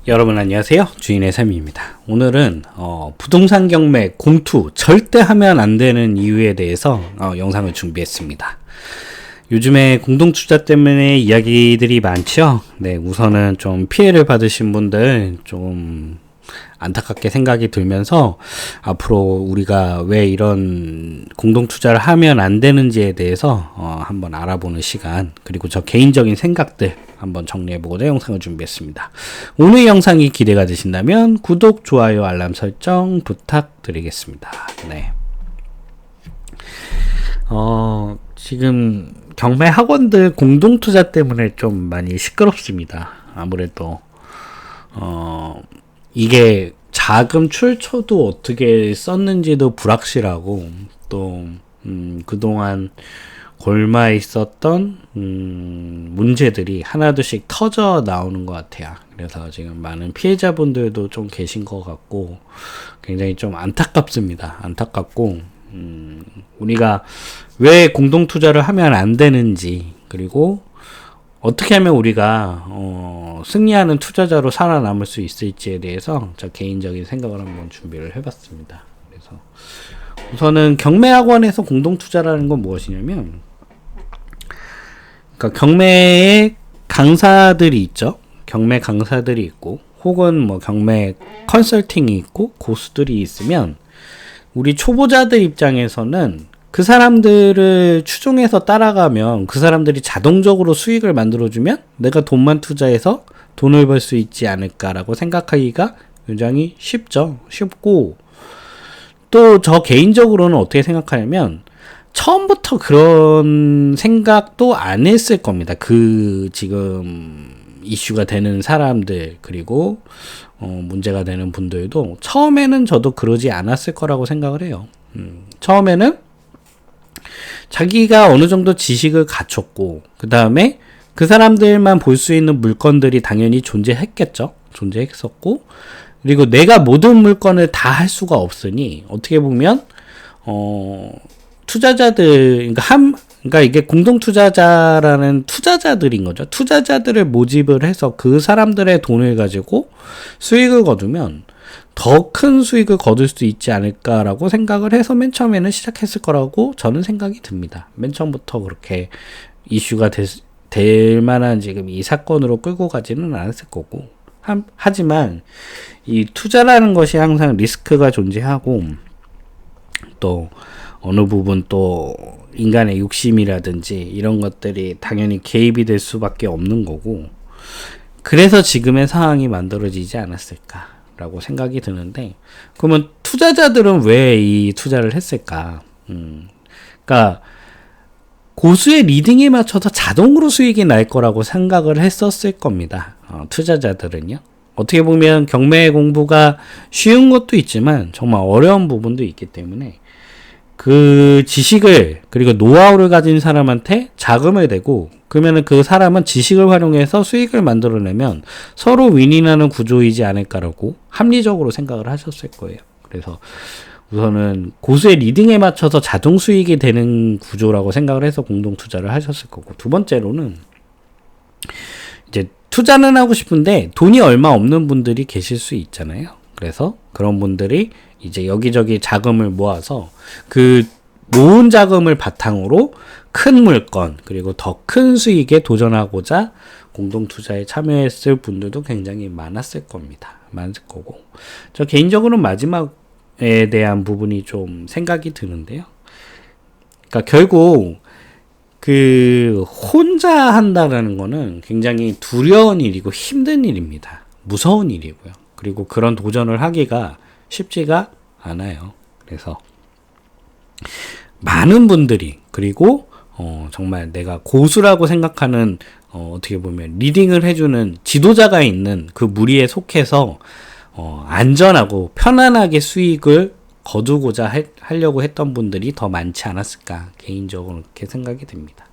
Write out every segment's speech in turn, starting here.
여러분 안녕하세요. 주인의 샘입니다. 오늘은 부동산 경매 공투 절대 하면 안 되는 이유에 대해서 영상을 준비했습니다. 요즘에 공동투자 때문에 이야기들이 많죠. 네, 우선은 좀 피해를 받으신 분들 좀 안타깝게 생각이 들면서 앞으로 우리가 왜 이런 공동투자를 하면 안 되는지에 대해서 한번 알아보는 시간, 그리고 저 개인적인 생각들 한번 정리해보고자 영상을 준비했습니다. 오늘 영상이 기대가 되신다면 구독, 좋아요, 알람 설정 부탁드리겠습니다. 네. 지금 경매 학원들 공동투자 때문에 좀 많이 시끄럽습니다. 아무래도 이게 자금 출처도 어떻게 썼는지도 불확실하고 또 그동안 골마 있었던 문제들이 하나둘씩 터져 나오는 것 같아요. 그래서 지금 많은 피해자분들도 좀 계신 것 같고 굉장히 좀 안타깝습니다. 안타깝고 우리가 왜 공동투자를 하면 안 되는지, 그리고 어떻게 하면 우리가 승리하는 투자자로 살아남을 수 있을지에 대해서 저 개인적인 생각을 한번 준비를 해봤습니다. 그래서 우선은 경매학원에서 공동투자라는 건 무엇이냐면, 그러니까 경매에 강사들이 있죠. 경매 강사들이 있고, 혹은 뭐 경매 컨설팅이 있고, 고수들이 있으면 우리 초보자들 입장에서는 그 사람들을 추종해서 따라가면 그 사람들이 자동적으로 수익을 만들어주면 내가 돈만 투자해서 돈을 벌 수 있지 않을까라고 생각하기가 굉장히 쉽고, 또 저 개인적으로는 어떻게 생각하냐면 처음부터 그런 생각도 안 했을 겁니다. 그 지금 이슈가 되는 사람들, 그리고 문제가 되는 분들도 처음에는 저도 그러지 않았을 거라고 생각을 해요. 처음에는 자기가 어느 정도 지식을 갖췄고, 그 다음에 그 사람들만 볼 수 있는 물건들이 당연히 존재했었고, 그리고 내가 모든 물건을 다 할 수가 없으니, 어떻게 보면, 투자자들, 그러니까 이게 공동투자자라는 투자자들인 거죠. 투자자들을 모집을 해서 그 사람들의 돈을 가지고 수익을 거두면 더 큰 수익을 거둘 수 있지 않을까라고 생각을 해서 맨 처음에는 시작했을 거라고 저는 생각이 듭니다. 맨 처음부터 그렇게 이슈가 될 만한 지금 이 사건으로 끌고 가지는 않았을 거고, 하지만 이 투자라는 것이 항상 리스크가 존재하고, 또 어느 부분 또 인간의 욕심이라든지 이런 것들이 당연히 개입이 될 수밖에 없는 거고, 그래서 지금의 상황이 만들어지지 않았을까라고 생각이 드는데, 그러면 투자자들은 왜 이 투자를 했을까? 그러니까 고수의 리딩에 맞춰서 자동으로 수익이 날 거라고 생각을 했었을 겁니다. 투자자들은요. 어떻게 보면 경매 공부가 쉬운 것도 있지만 정말 어려운 부분도 있기 때문에 그 지식을, 그리고 노하우를 가진 사람한테 자금을 대고, 그러면은 그 사람은 지식을 활용해서 수익을 만들어내면 서로 윈윈하는 구조이지 않을까라고 합리적으로 생각을 하셨을 거예요. 그래서 우선은 고수의 리딩에 맞춰서 자동 수익이 되는 구조라고 생각을 해서 공동 투자를 하셨을 거고, 두 번째로는 이제 투자는 하고 싶은데 돈이 얼마 없는 분들이 계실 수 있잖아요. 그래서 그런 분들이 이제 여기저기 자금을 모아서 그 모은 자금을 바탕으로 큰 물건, 그리고 더 큰 수익에 도전하고자 공동투자에 참여했을 분들도 굉장히 많았을 겁니다. 많을 거고, 저 개인적으로는 마지막에 대한 부분이 좀 생각이 드는데요. 그러니까 결국 그 혼자 한다라는 거는 굉장히 두려운 일이고 힘든 일입니다. 무서운 일이고요. 그리고 그런 도전을 하기가 쉽지가 않아요. 그래서 많은 분들이, 그리고 정말 내가 고수라고 생각하는 어떻게 보면 리딩을 해주는 지도자가 있는 그 무리에 속해서 안전하고 편안하게 수익을 거두고자 하려고 했던 분들이 더 많지 않았을까, 개인적으로 그렇게 생각이 됩니다.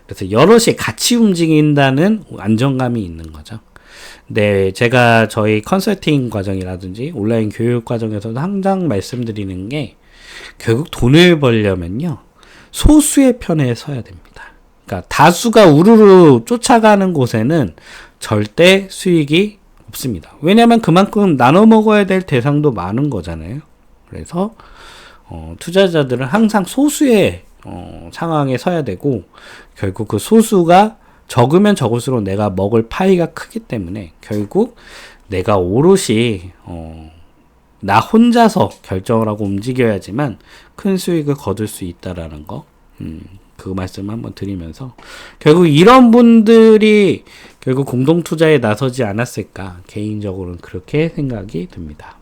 그래서 여럿이 같이 움직인다는 안정감이 있는 거죠. 네, 제가 저희 컨설팅 과정이라든지 온라인 교육 과정에서도 항상 말씀드리는 게, 결국 돈을 벌려면요, 소수의 편에 서야 됩니다. 그러니까 다수가 우르르 쫓아가는 곳에는 절대 수익이 없습니다. 왜냐하면 그만큼 나눠 먹어야 될 대상도 많은 거잖아요. 그래서 투자자들은 항상 소수의 상황에 서야 되고, 결국 그 소수가 적으면 적을수록 내가 먹을 파이가 크기 때문에 결국 내가 오롯이 나 혼자서 결정을 하고 움직여야지만 큰 수익을 거둘 수 있다라는 거, 그 말씀 한번 드리면서, 결국 이런 분들이 결국 공동 투자에 나서지 않았을까, 개인적으로는 그렇게 생각이 듭니다.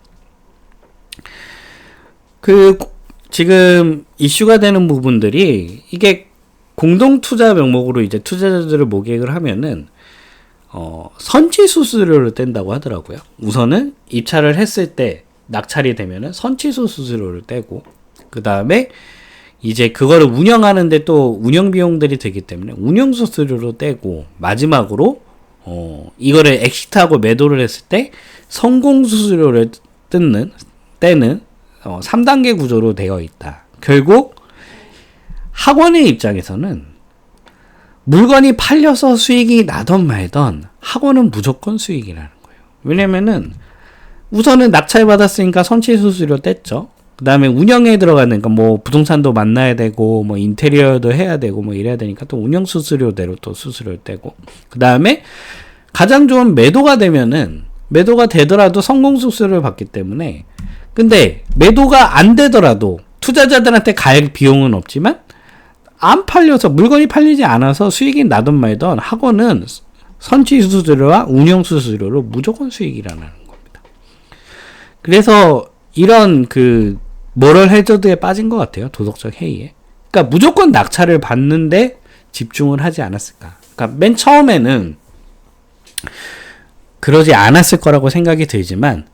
지금 이슈가 되는 부분들이, 이게 공동 투자 명목으로 이제 투자자들을 모객을 하면은 선취 수수료를 뗀다고 하더라고요. 우선은 입찰을 했을 때 낙찰이 되면은 선취소 수수료를 떼고, 그 다음에 이제 그거를 운영하는데 또 운영 비용들이 되기 때문에 운영 수수료로 떼고, 마지막으로 이거를 엑시트하고 매도를 했을 때 성공 수수료를 떼는 3단계 구조로 되어 있다. 결국 학원의 입장에서는 물건이 팔려서 수익이 나던 말던 학원은 무조건 수익이라는 거예요. 왜냐면은 우선은 낙찰 받았으니까 선취 수수료 뗐죠. 그 다음에 운영에 들어가니까 뭐 부동산도 만나야 되고 뭐 인테리어도 해야 되고 뭐 이래야 되니까 또 운영 수수료대로 또 수수료를 떼고, 그 다음에 가장 좋은 매도가 되면은, 매도가 되더라도 성공 수수료를 받기 때문에, 근데 매도가 안 되더라도 투자자들한테 갈 비용은 없지만, 안 팔려서 물건이 팔리지 않아서 수익이 나던 말던 학원은 선취 수수료와 운영 수수료로 무조건 수익이라는 겁니다. 그래서 이런 모럴 해저드에 빠진 것 같아요. 도덕적 해이에. 그러니까 무조건 낙찰을 받는데 집중을 하지 않았을까. 그러니까 맨 처음에는 그러지 않았을 거라고 생각이 들지만,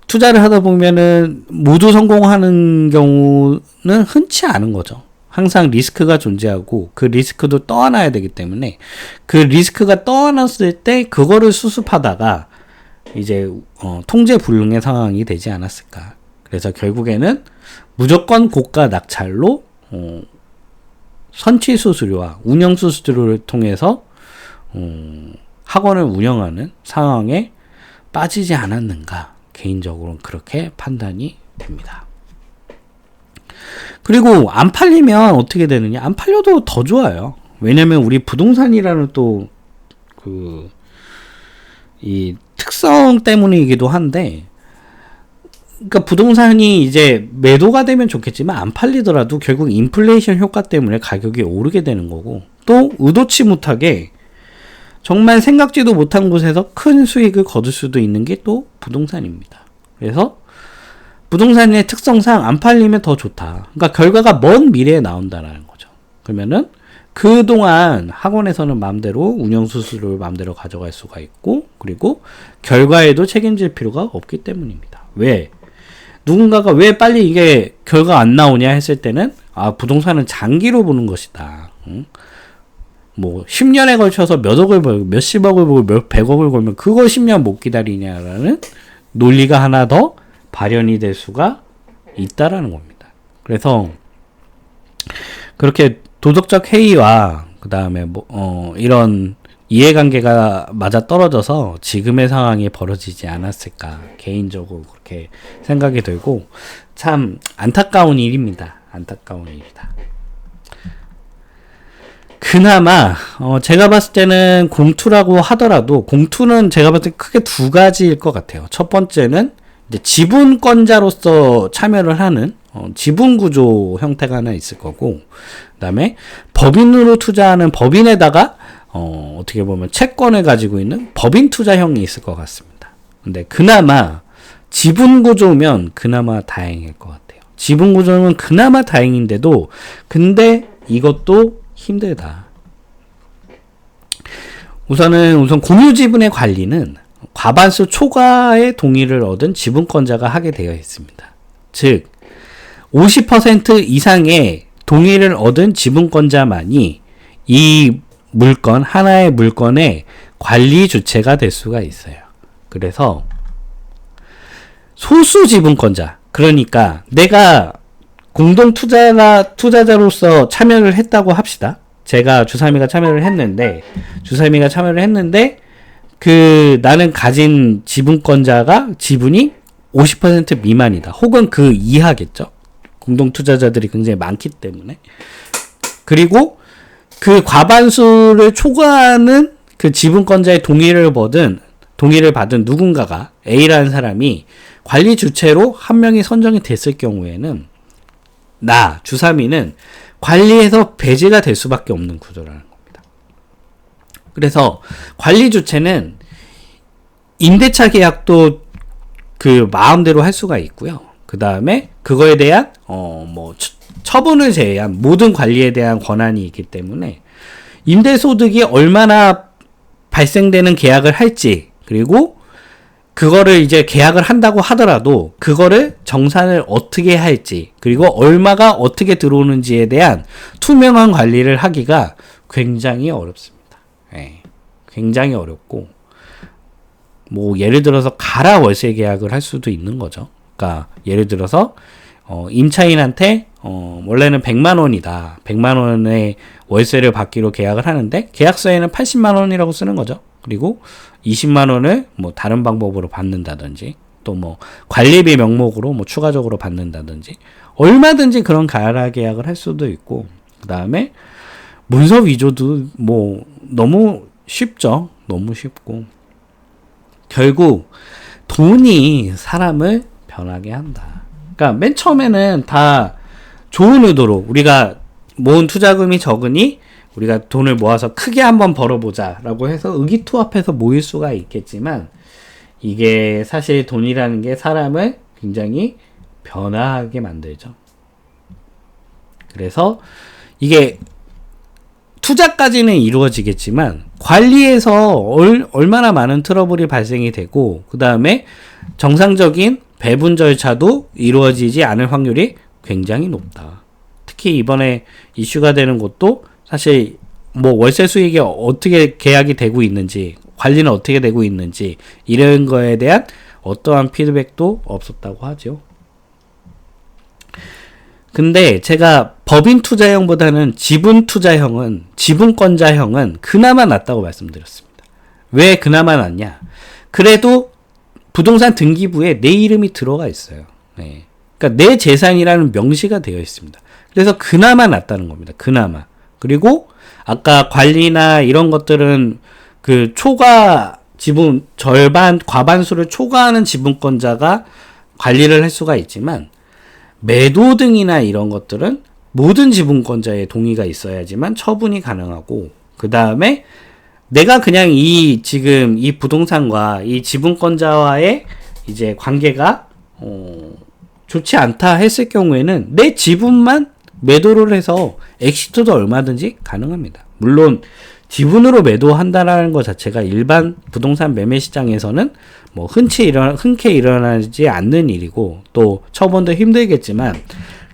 투자를 하다 보면은 모두 성공하는 경우는 흔치 않은 거죠. 항상 리스크가 존재하고 그 리스크도 떠안아야 되기 때문에, 그 리스크가 떠안았을 때 그거를 수습하다가 이제 통제 불능의 상황이 되지 않았을까. 그래서 결국에는 무조건 고가 낙찰로 선취 수수료와 운영 수수료를 통해서 학원을 운영하는 상황에 빠지지 않았는가, 개인적으로는 그렇게 판단이 됩니다. 그리고 안 팔리면 어떻게 되느냐? 안 팔려도 더 좋아요. 왜냐면 우리 부동산이라는 또 이 특성 때문이기도 한데, 그러니까 부동산이 이제 매도가 되면 좋겠지만 안 팔리더라도 결국 인플레이션 효과 때문에 가격이 오르게 되는 거고, 또 의도치 못하게 정말 생각지도 못한 곳에서 큰 수익을 거둘 수도 있는 게 또 부동산입니다. 그래서 부동산의 특성상 안 팔리면 더 좋다. 그러니까 결과가 먼 미래에 나온다라는 거죠. 그러면은 그동안 학원에서는 마음대로 운영 수수료를 마음대로 가져갈 수가 있고, 그리고 결과에도 책임질 필요가 없기 때문입니다. 왜? 누군가가 왜 빨리 이게 결과 안 나오냐 했을 때는, 부동산은 장기로 보는 것이다. 뭐 10년에 걸쳐서 몇 억을 벌고 몇십억을 벌고 몇 백억을 벌면 그걸 10년 못 기다리냐라는 논리가 하나 더 발현이 될 수가 있다라는 겁니다. 그래서 그렇게 도덕적 해이와 그 다음에 이런 이해관계가 맞아 떨어져서 지금의 상황이 벌어지지 않았을까, 개인적으로 그렇게 생각이 들고, 참 안타까운 일입니다. 안타까운 일이다. 그나마 제가 봤을 때는 공투라고 하더라도, 공투는 제가 봤을 때 크게 두 가지일 것 같아요. 첫 번째는 이제 지분권자로서 참여를 하는 지분구조 형태가 하나 있을 거고, 그 다음에 법인으로 투자하는 법인에다가 어떻게 보면 채권을 가지고 있는 법인 투자형이 있을 것 같습니다. 근데 그나마 지분구조면 그나마 다행일 것 같아요. 지분구조는 그나마 다행인데도, 근데 이것도 힘들다. 우선 공유지분의 관리는 과반수 초과의 동의를 얻은 지분권자가 하게 되어 있습니다. 즉 50% 이상의 동의를 얻은 지분권자만이 이 물건, 하나의 물건의 관리 주체가 될 수가 있어요. 그래서 소수 지분권자, 그러니까 내가 공동 투자자로서 참여를 했다고 합시다. 제가 주삼이가 참여를 했는데 나는 가진 지분권자가 지분이 50% 미만이다. 혹은 그 이하겠죠. 공동투자자들이 굉장히 많기 때문에. 그리고 그 과반수를 초과하는 그 지분권자의 동의를 받은 누군가가 A라는 사람이 관리 주체로 한 명이 선정이 됐을 경우에는 주삼이는 관리에서 배제가 될 수밖에 없는 구조라는 겁니다. 그래서 관리 주체는 임대차 계약도 그 마음대로 할 수가 있고요. 그 다음에 그거에 대한 처분을 제외한 모든 관리에 대한 권한이 있기 때문에 임대소득이 얼마나 발생되는 계약을 할지, 그리고 그거를 이제 계약을 한다고 하더라도 그거를 정산을 어떻게 할지, 그리고 얼마가 어떻게 들어오는지에 대한 투명한 관리를 하기가 굉장히 어렵습니다. 굉장히 어렵고, 예를 들어서 가라 월세 계약을 할 수도 있는 거죠. 그러니까 예를 들어서 임차인한테 원래는 100만 원이다. 100만 원의 월세를 받기로 계약을 하는데 계약서에는 80만 원이라고 쓰는 거죠. 그리고 20만 원을 다른 방법으로 받는다든지, 또 관리비 명목으로 추가적으로 받는다든지, 얼마든지 그런 가라 계약을 할 수도 있고, 그 다음에 문서 위조도 너무 쉽죠. 너무 쉽고, 결국 돈이 사람을 변하게 한다. 그러니까 맨 처음에는 다 좋은 의도로 우리가 모은 투자금이 적으니 우리가 돈을 모아서 크게 한번 벌어보자 라고 해서 의기투합해서 모일 수가 있겠지만, 이게 사실 돈이라는 게 사람을 굉장히 변화하게 만들죠. 그래서 이게 투자까지는 이루어지겠지만 관리에서 얼마나 많은 트러블이 발생이 되고, 그 다음에 정상적인 배분 절차도 이루어지지 않을 확률이 굉장히 높다. 특히 이번에 이슈가 되는 것도 사실 월세 수익이 어떻게 계약이 되고 있는지, 관리는 어떻게 되고 있는지, 이런 거에 대한 어떠한 피드백도 없었다고 하죠. 근데 제가 법인 투자형보다는 지분 투자형은, 지분권자형은 그나마 낫다고 말씀드렸습니다. 왜 그나마 낫냐? 그래도 부동산 등기부에 내 이름이 들어가 있어요. 그러니까 내 재산이라는 명시가 되어 있습니다. 그래서 그나마 낫다는 겁니다. 그나마. 그리고 아까 관리나 이런 것들은 그 초과 지분 절반, 과반수를 초과하는 지분권자가 관리를 할 수가 있지만, 매도 등이나 이런 것들은 모든 지분권자의 동의가 있어야지만 처분이 가능하고, 그 다음에 내가 그냥 지금 이 부동산과 이 지분권자와의 이제 관계가 좋지 않다 했을 경우에는 내 지분만 매도를 해서 엑시트도 얼마든지 가능합니다. 물론 지분으로 매도한다라는 것 자체가 일반 부동산 매매 시장에서는 흔쾌 일어나지 않는 일이고, 또 처분도 힘들겠지만,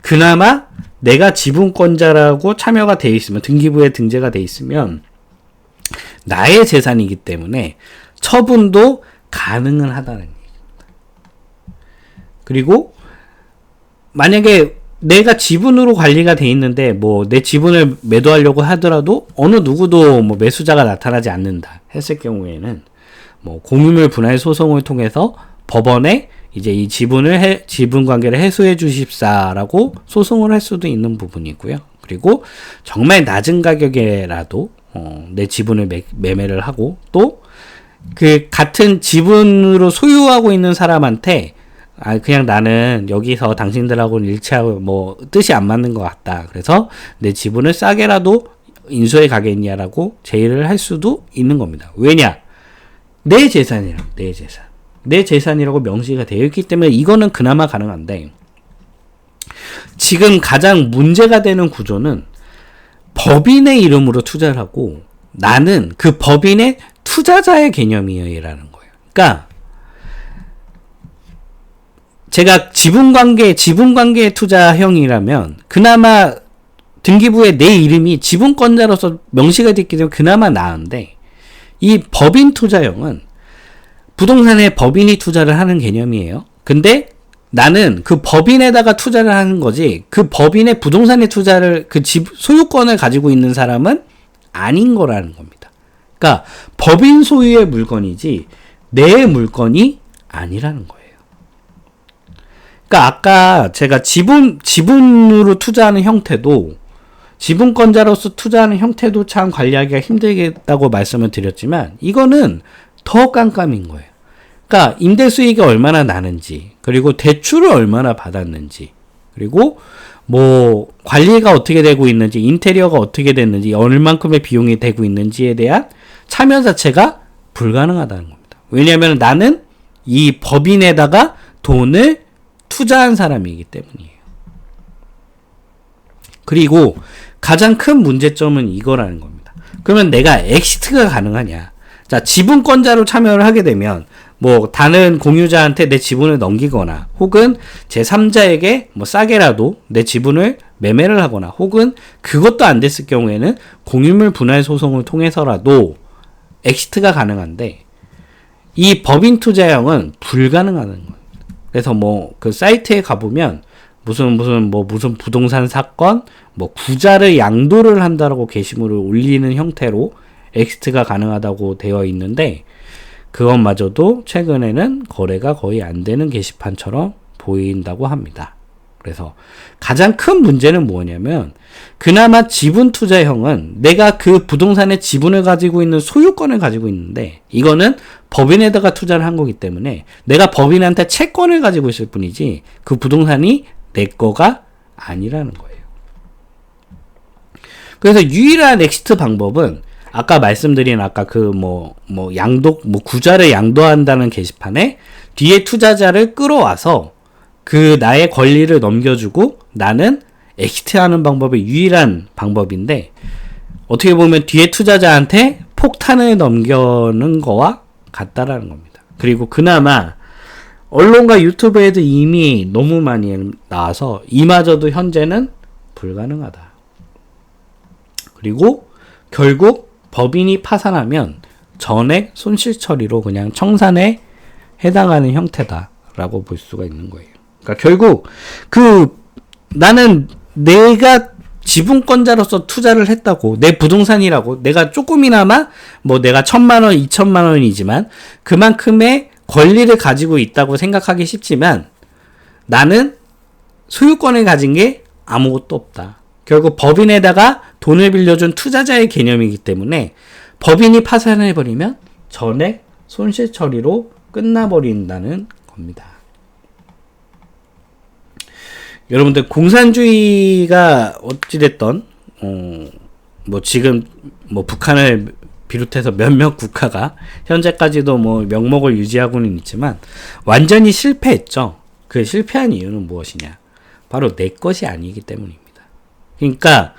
그나마 내가 지분권자라고 참여가 돼 있으면, 등기부에 등재가 돼 있으면 나의 재산이기 때문에 처분도 가능은 하다는 얘기입니다. 그리고 만약에 내가 지분으로 관리가 돼 있는데 내 지분을 매도하려고 하더라도 어느 누구도 매수자가 나타나지 않는다 했을 경우에는 공유물 분할 소송을 통해서 법원에 이제 이 지분 관계를 해소해 주십사라고 소송을 할 수도 있는 부분이고요. 그리고 정말 낮은 가격에라도 내 지분을 매매를 하고, 또 그 같은 지분으로 소유하고 있는 사람한테 그냥 나는 여기서 당신들하고는 일치하고 뜻이 안 맞는 것 같다. 그래서 내 지분을 싸게라도 인수해 가겠냐라고 제의를 할 수도 있는 겁니다. 왜냐? 내 재산이라고 명시가 되어 있기 때문에 이거는 그나마 가능한데, 지금 가장 문제가 되는 구조는 법인의 이름으로 투자를 하고 나는 그 법인의 투자자의 개념이라는 거예요. 그러니까 제가 지분관계 투자형이라면 그나마 등기부에 내 이름이 지분권자로서 명시가 됐기 때문에 그나마 나은데, 이 법인 투자형은 부동산에 법인이 투자를 하는 개념이에요. 근데 나는 그 법인에다가 투자를 하는 거지, 그 법인의 부동산에 투자를, 소유권을 가지고 있는 사람은 아닌 거라는 겁니다. 그러니까 법인 소유의 물건이지 내 물건이 아니라는 거예요. 그러니까 아까 제가 지분으로 투자하는 형태도 지분권자로서 투자하는 형태도 참 관리하기가 힘들겠다고 말씀을 드렸지만 이거는 더 깜깜인 거예요. 그러니까 임대 수익이 얼마나 나는지, 그리고 대출을 얼마나 받았는지, 그리고 뭐 관리가 어떻게 되고 있는지, 인테리어가 어떻게 됐는지, 얼만큼의 비용이 되고 있는지에 대한 참여 자체가 불가능하다는 겁니다. 왜냐하면 나는 이 법인에다가 돈을 투자한 사람이기 때문이에요. 그리고 가장 큰 문제점은 이거라는 겁니다. 그러면 내가 엑시트가 가능하냐? 자, 지분권자로 참여를 하게 되면 뭐 다른 공유자한테 내 지분을 넘기거나 혹은 제3자에게 뭐 싸게라도 내 지분을 매매를 하거나 혹은 그것도 안 됐을 경우에는 공유물 분할 소송을 통해서라도 엑시트가 가능한데 이 법인 투자형은 불가능하다는 거예요. 그래서 뭐 그 사이트에 가보면 무슨 부동산 사건 뭐 구자를 양도를 한다라고 게시물을 올리는 형태로 엑시트가 가능하다고 되어 있는데 그것마저도 최근에는 거래가 거의 안 되는 게시판처럼 보인다고 합니다. 그래서 가장 큰 문제는 뭐냐면 그나마 지분 투자형은 내가 그 부동산의 지분을 가지고 있는 소유권을 가지고 있는데 이거는 법인에다가 투자를 한 거기 때문에 내가 법인한테 채권을 가지고 있을 뿐이지 그 부동산이 내 거가 아니라는 거예요. 그래서 유일한 엑시트 방법은 아까 말씀드린 아까 그 구자를 양도한다는 게시판에 뒤에 투자자를 끌어와서 그 나의 권리를 넘겨주고 나는 엑시트하는 방법이 유일한 방법인데 어떻게 보면 뒤에 투자자한테 폭탄을 넘겨는 거와 같다라는 겁니다. 그리고 그나마 언론과 유튜브에도 이미 너무 많이 나와서 이마저도 현재는 불가능하다. 그리고 결국 법인이 파산하면 전액 손실 처리로 그냥 청산에 해당하는 형태다라고 볼 수가 있는 거예요. 그러니까 결국 나는 내가 지분권자로서 투자를 했다고 내 부동산이라고 내가 조금이나마 뭐 내가 1,000만 원, 2,000만 원이지만 그만큼의 권리를 가지고 있다고 생각하기 쉽지만 나는 소유권을 가진 게 아무것도 없다. 결국 법인에다가 돈을 빌려준 투자자의 개념이기 때문에 법인이 파산해버리면 전액 손실 처리로 끝나버린다는 겁니다. 여러분들 공산주의가 어찌됐던 지금 북한을 비롯해서 몇몇 국가가 현재까지도 명목을 유지하고는 있지만 완전히 실패했죠. 그 실패한 이유는 무엇이냐? 바로 내 것이 아니기 때문입니다. 그러니까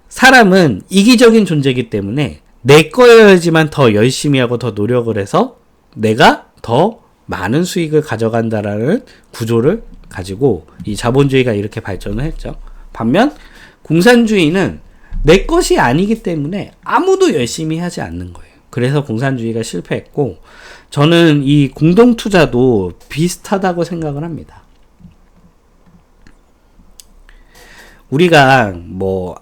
사람은 이기적인 존재이기 때문에 내 거여야지만 더 열심히 하고 더 노력을 해서 내가 더 많은 수익을 가져간다라는 구조를 가지고 이 자본주의가 이렇게 발전을 했죠. 반면 공산주의는 내 것이 아니기 때문에 아무도 열심히 하지 않는 거예요. 그래서 공산주의가 실패했고 저는 이 공동투자도 비슷하다고 생각을 합니다. 우리가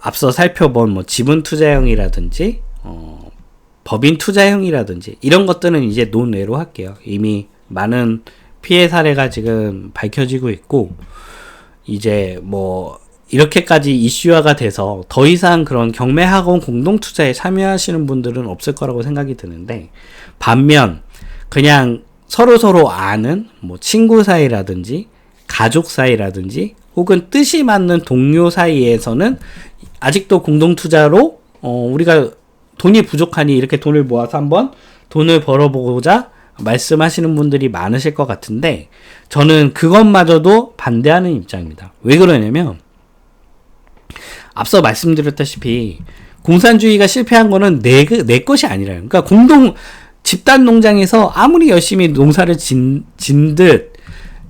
앞서 살펴본 지분 투자형이라든지 법인 투자형이라든지 이런 것들은 이제 논외로 할게요. 이미 많은 피해 사례가 지금 밝혀지고 있고 이제 이렇게까지 이슈화가 돼서 더 이상 그런 경매학원 공동투자에 참여하시는 분들은 없을 거라고 생각이 드는데 반면 그냥 서로 아는 친구 사이라든지 가족 사이라든지 혹은 뜻이 맞는 동료 사이에서는 아직도 공동투자로 우리가 돈이 부족하니 이렇게 돈을 모아서 한번 돈을 벌어보고자 말씀하시는 분들이 많으실 것 같은데 저는 그것마저도 반대하는 입장입니다. 왜 그러냐면 앞서 말씀드렸다시피 공산주의가 실패한 거는 내 것이 아니라요. 그러니까 집단 농장에서 아무리 열심히 농사를 진듯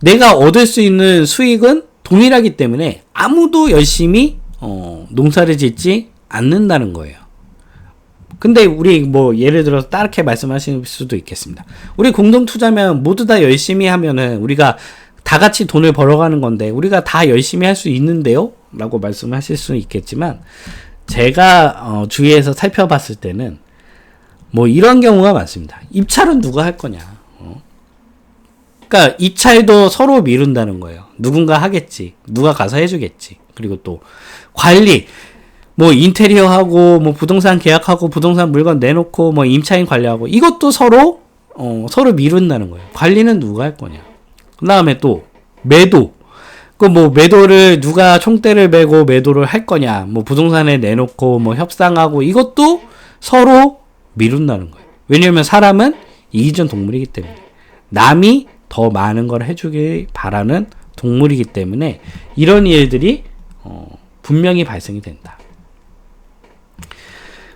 내가 얻을 수 있는 수익은 동일하기 때문에 아무도 열심히 농사를 짓지 않는다는 거예요. 근데 우리 예를 들어서 다르게 말씀하실 수도 있겠습니다. 우리 공동투자면 모두 다 열심히 하면은 우리가 다 같이 돈을 벌어가는 건데 우리가 다 열심히 할 수 있는데요? 라고 말씀하실 수 있겠지만 제가 주위에서 살펴봤을 때는 뭐 이런 경우가 많습니다. 입찰은 누가 할 거냐. 그러니까 입찰도 서로 미룬다는 거예요. 누군가 하겠지. 누가 가서 해주겠지. 그리고 또 관리, 뭐 인테리어 하고 뭐 부동산 계약하고 부동산 물건 내놓고 뭐 임차인 관리하고 이것도 서로 미룬다는 거예요. 관리는 누가 할 거냐. 그다음에 또 매도. 그 뭐 매도를 누가 총대를 메고 매도를 할 거냐. 뭐 부동산에 내놓고 뭐 협상하고 이것도 서로 미룬다는 거예요. 왜냐면 사람은 이기전 동물이기 때문에 남이 더 많은 걸 해주길 바라는 동물이기 때문에 이런 일들이 분명히 발생이 된다.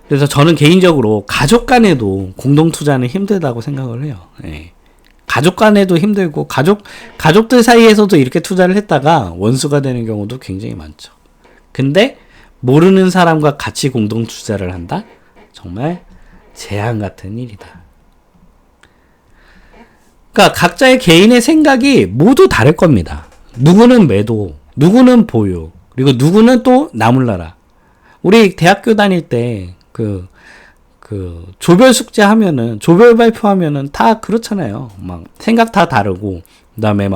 그래서 저는 개인적으로 가족 간에도 공동투자는 힘들다고 생각을 해요. 예. 가족 간에도 힘들고 가족들 사이에서도 이렇게 투자를 했다가 원수가 되는 경우도 굉장히 많죠. 근데 모르는 사람과 같이 공동투자를 한다? 정말 재앙 같은 일이다. 그러니까 각자의 개인의 생각이 모두 다를 겁니다. 누구는 매도, 누구는 보유, 그리고 누구는 또 나몰라라. 우리 대학교 다닐 때 조별 숙제 하면은, 조별 발표하면은 다 그렇잖아요. 막 생각 다 다르고, 그 다음에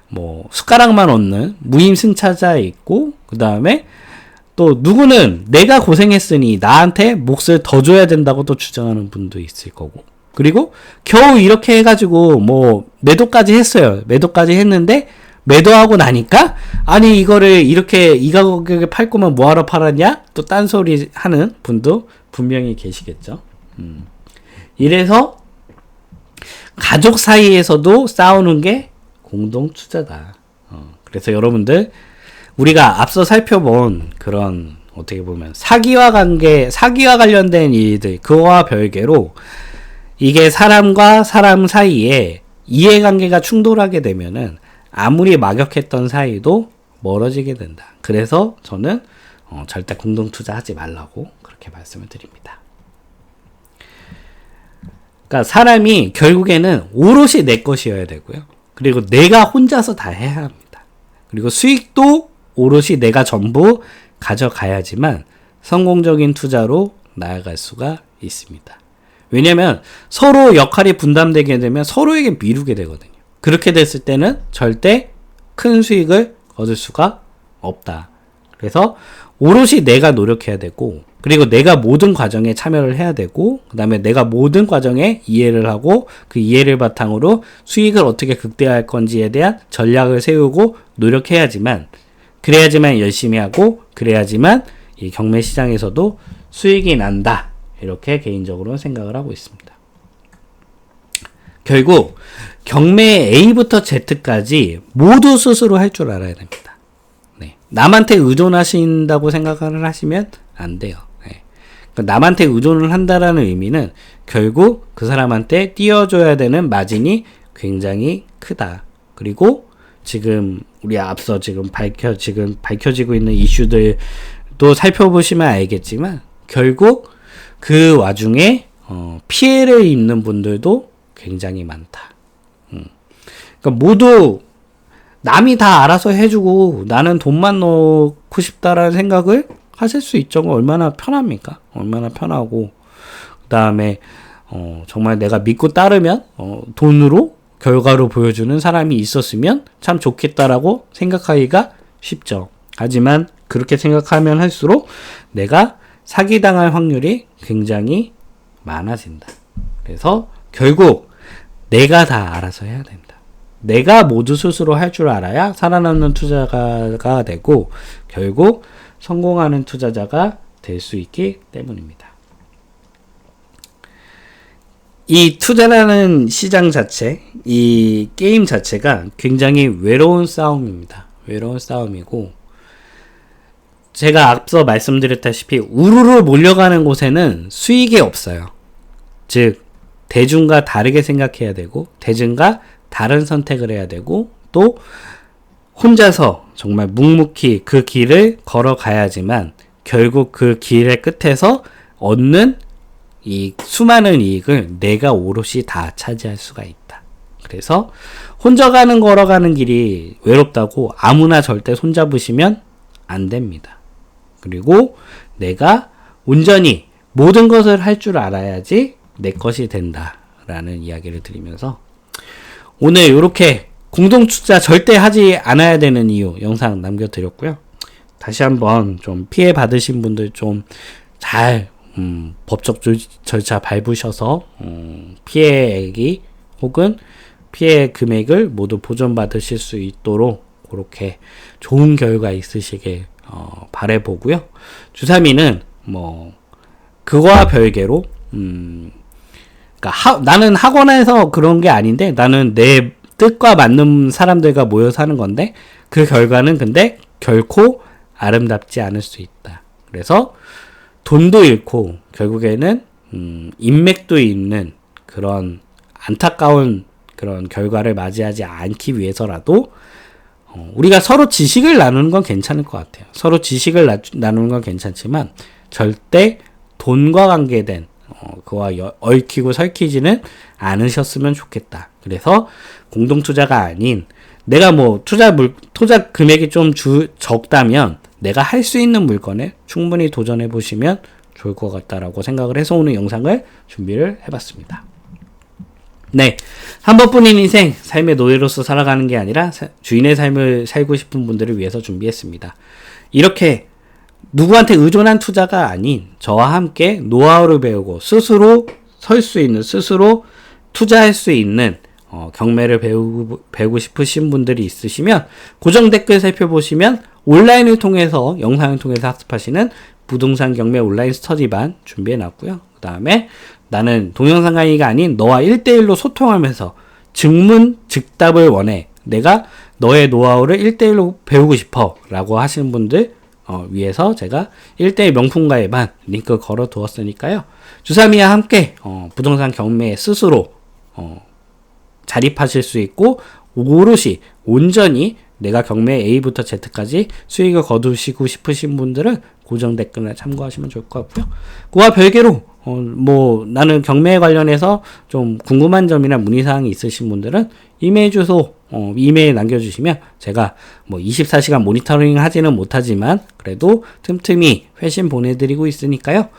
뭐 숟가락만 얻는 무임승차자 있고, 그 다음에 또 누구는 내가 고생했으니 나한테 몫을 더 줘야 된다고 또 주장하는 분도 있을 거고. 그리고 겨우 이렇게 해가지고 뭐 매도까지 했어요. 매도까지 했는데 매도하고 나니까 아니 이거를 이렇게 이 가격에 팔 거면 뭐하러 팔았냐? 또 딴소리 하는 분도 분명히 계시겠죠. 이래서 가족 사이에서도 싸우는 게 공동 투자다. 그래서 여러분들 우리가 앞서 살펴본 그런 어떻게 보면 사기와 관련된 일들 그거와 별개로 이게 사람과 사람 사이에 이해관계가 충돌하게 되면은 아무리 막역했던 사이도 멀어지게 된다. 그래서 저는 절대 공동투자하지 말라고 그렇게 말씀을 드립니다. 그러니까 사람이 결국에는 오롯이 내 것이어야 되고요. 그리고 내가 혼자서 다 해야 합니다. 그리고 수익도 오롯이 내가 전부 가져가야지만 성공적인 투자로 나아갈 수가 있습니다. 왜냐면 서로 역할이 분담되게 되면 서로에게 미루게 되거든요. 그렇게 됐을 때는 절대 큰 수익을 얻을 수가 없다. 그래서 오롯이 내가 노력해야 되고, 그리고 내가 모든 과정에 참여를 해야 되고, 그 다음에 내가 모든 과정에 이해를 하고, 그 이해를 바탕으로 수익을 어떻게 극대화할 건지에 대한 전략을 세우고 노력해야지만, 그래야지만 열심히 하고, 그래야지만 이 경매 시장에서도 수익이 난다. 이렇게 개인적으로는 생각을 하고 있습니다. 결국 경매 A부터 Z까지 모두 스스로 할 줄 알아야 됩니다. 네. 남한테 의존하신다고 생각을 하시면 안 돼요. 네. 그러니까 남한테 의존을 한다라는 의미는 결국 그 사람한테 띄워줘야 되는 마진이 굉장히 크다. 그리고 지금 우리 앞서 지금 밝혀지고 있는 이슈들도 살펴보시면 알겠지만 결국 그 와중에 피해를 입는 분들도 굉장히 많다. 그러니까 모두 남이 다 알아서 해주고 나는 돈만 넣고 싶다라는 생각을 하실 수 있죠. 얼마나 편합니까? 얼마나 편하고 그 다음에 정말 내가 믿고 따르면 돈으로 결과로 보여주는 사람이 있었으면 참 좋겠다라고 생각하기가 쉽죠. 하지만 그렇게 생각하면 할수록 내가 사기당할 확률이 굉장히 많아진다. 그래서 결국 내가 다 알아서 해야 됩니다. 내가 모두 스스로 할 줄 알아야 살아남는 투자가가 되고 결국 성공하는 투자자가 될 수 있기 때문입니다. 이 투자라는 시장 자체, 이 게임 자체가 굉장히 외로운 싸움입니다. 외로운 싸움이고 제가 앞서 말씀드렸다시피 우르르 몰려가는 곳에는 수익이 없어요. 즉 대중과 다르게 생각해야 되고 대중과 다른 선택을 해야 되고 또 혼자서 정말 묵묵히 그 길을 걸어가야지만 결국 그 길의 끝에서 얻는 이 수많은 이익을 내가 오롯이 다 차지할 수가 있다. 그래서 혼자 걸어가는 길이 외롭다고 아무나 절대 손잡으시면 안 됩니다. 그리고 내가 온전히 모든 것을 할 줄 알아야지 내 것이 된다라는 이야기를 드리면서 오늘 이렇게 공동투자 절대 하지 않아야 되는 이유 영상 남겨드렸고요. 다시 한번 좀 피해 받으신 분들 좀 잘 법적 절차 밟으셔서 피해액이 혹은 피해 금액을 모두 보전받으실 수 있도록 그렇게 좋은 결과 있으시길 바라보고요. 주사미는 뭐 그거와 별개로 그러니까 나는 학원에서 그런 게 아닌데 나는 내 뜻과 맞는 사람들과 모여서 하는 건데 그 결과는 근데 결코 아름답지 않을 수 있다. 그래서 돈도 잃고 결국에는 인맥도 있는 그런 안타까운 그런 결과를 맞이하지 않기 위해서라도 우리가 서로 지식을 나누는 건 괜찮을 것 같아요. 서로 지식을 나누는 건 괜찮지만 절대 돈과 관계된 그와 얽히고 설키지는 않으셨으면 좋겠다. 그래서 공동투자가 아닌 내가 뭐 투자 금액이 좀 적다면 내가 할 수 있는 물건에 충분히 도전해 보시면 좋을 것 같다라고 생각을 해서 오늘 영상을 준비를 해봤습니다. 네, 한 번뿐인 인생, 삶의 노예로서 살아가는 게 아니라 주인의 삶을 살고 싶은 분들을 위해서 준비했습니다. 이렇게 누구한테 의존한 투자가 아닌 저와 함께 노하우를 배우고 스스로 설 수 있는, 스스로 투자할 수 있는 경매를 배우고 싶으신 분들이 있으시면 고정 댓글 살펴보시면 온라인을 통해서 영상을 통해서 학습하시는 부동산 경매 온라인 스터디반 준비해 놨고요. 그 다음에 나는 동영상 강의가 아닌 너와 1대1로 소통하면서 즉문즉답을 원해. 내가 너의 노하우를 1대1로 배우고 싶어 라고 하시는 분들 위해서 제가 1대1 명품가의 반 링크 걸어 두었으니까요. 주사미와 함께 부동산 경매에 스스로 자립하실 수 있고 오롯이 온전히 내가 경매 A부터 Z까지 수익을 거두시고 싶으신 분들은 고정 댓글을 참고하시면 좋을 것 같고요. 그와 별개로 뭐 나는 경매에 관련해서 좀 궁금한 점이나 문의사항이 있으신 분들은 이메일 주소 이메일 남겨주시면 제가 뭐 24시간 모니터링 하지는 못하지만 그래도 틈틈이 회신 보내드리고 있으니까요.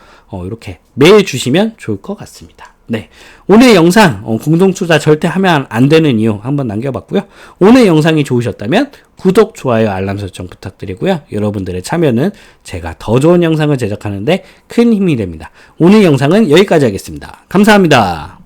이렇게 메일 주시면 좋을 것 같습니다. 네, 오늘 영상 공동투자 절대 하면 안 되는 이유 한번 남겨봤고요. 오늘 영상이 좋으셨다면 구독, 좋아요, 알람 설정 부탁드리고요. 여러분들의 참여는 제가 더 좋은 영상을 제작하는데 큰 힘이 됩니다. 오늘 영상은 여기까지 하겠습니다. 감사합니다.